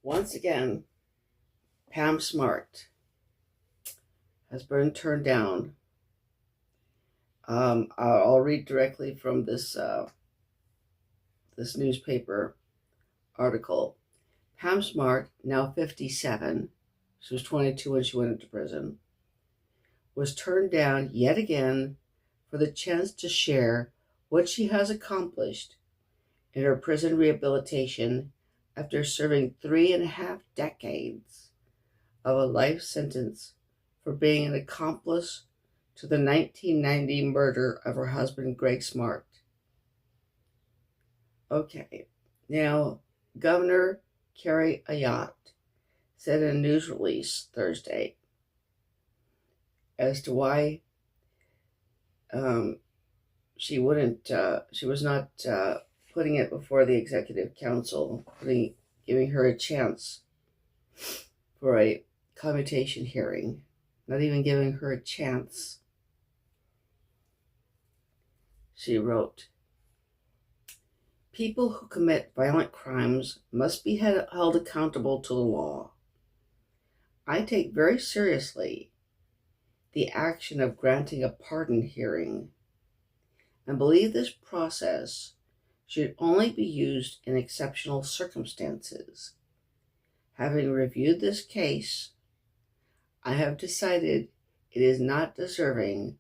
Once again, Pam Smart has been turned down. I'll read directly from this newspaper article. Pam Smart, now 57, she was 22 when she went into prison, was turned down yet again for the chance to share what she has accomplished in her prison rehabilitation after serving 3.5 decades of a life sentence for being an accomplice to the 1990 murder of her husband, Greg Smart. Okay, now Governor Ayotte said in a news release Thursday as to why she was not putting it before the Executive Council, giving her a chance for a commutation hearing, not even giving her a chance. She wrote, "People who commit violent crimes must be held accountable to the law. I take very seriously the action of granting a pardon hearing and believe this process should only be used in exceptional circumstances. Having reviewed this case, I have decided it is not deserving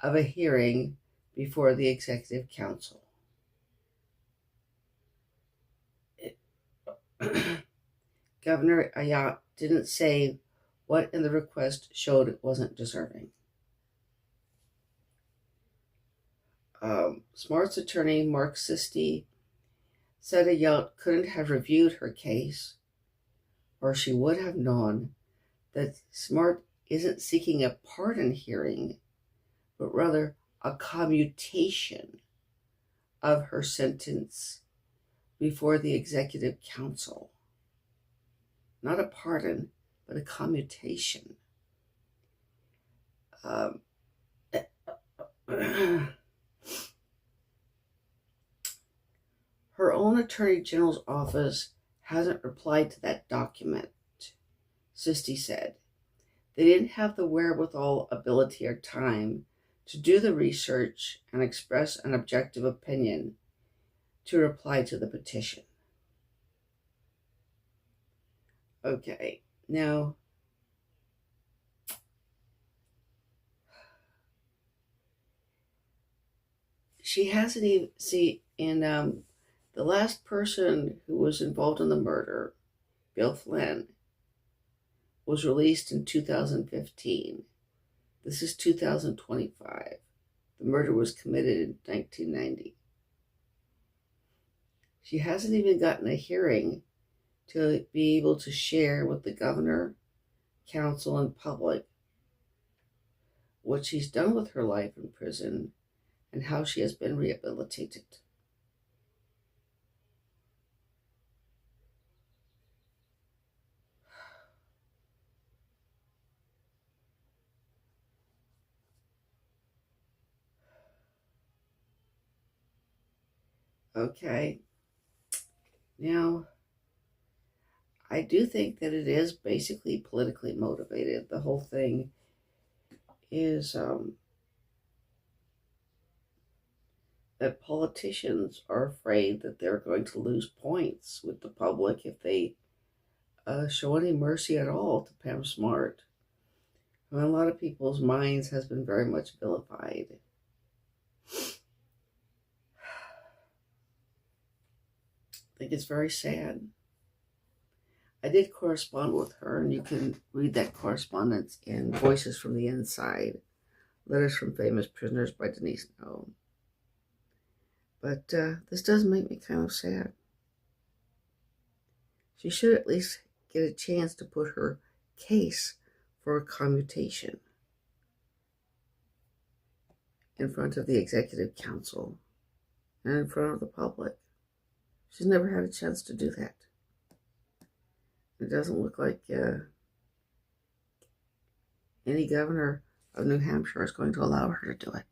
of a hearing before the Executive Council." Governor Ayotte didn't say what in the request showed it wasn't deserving. Smart's attorney, Mark Sisti, said Ayotte couldn't have reviewed her case, or she would have known that Smart isn't seeking a pardon hearing, but rather a commutation of her sentence before the Executive Council. Not a pardon, but a commutation. Her own Attorney General's office hasn't replied to that document, Sisti said. They didn't have the wherewithal, ability, or time to do the research and express an objective opinion to reply to the petition. Okay, now, she hasn't even, the last person who was involved in the murder, Bill Flynn, was released in 2015. This is 2025. The murder was committed in 1990. She hasn't even gotten a hearing to be able to share with the governor, council, and public what she's done with her life in prison and how she has been rehabilitated. Okay, now, I do think that it is basically politically motivated. The whole thing is that politicians are afraid that they're going to lose points with the public if they show any mercy at all to Pam Smart, who in a lot of people's minds has been very much vilified. I think it's very sad. I did correspond with her, and you can read that correspondence in Voices from the Inside, Letters from Famous Prisoners by Denise No. But this does make me kind of sad. She should at least get a chance to put her case for a commutation in front of the Executive Council and in front of the public. She's never had a chance to do that. It doesn't look like any governor of New Hampshire is going to allow her to do it.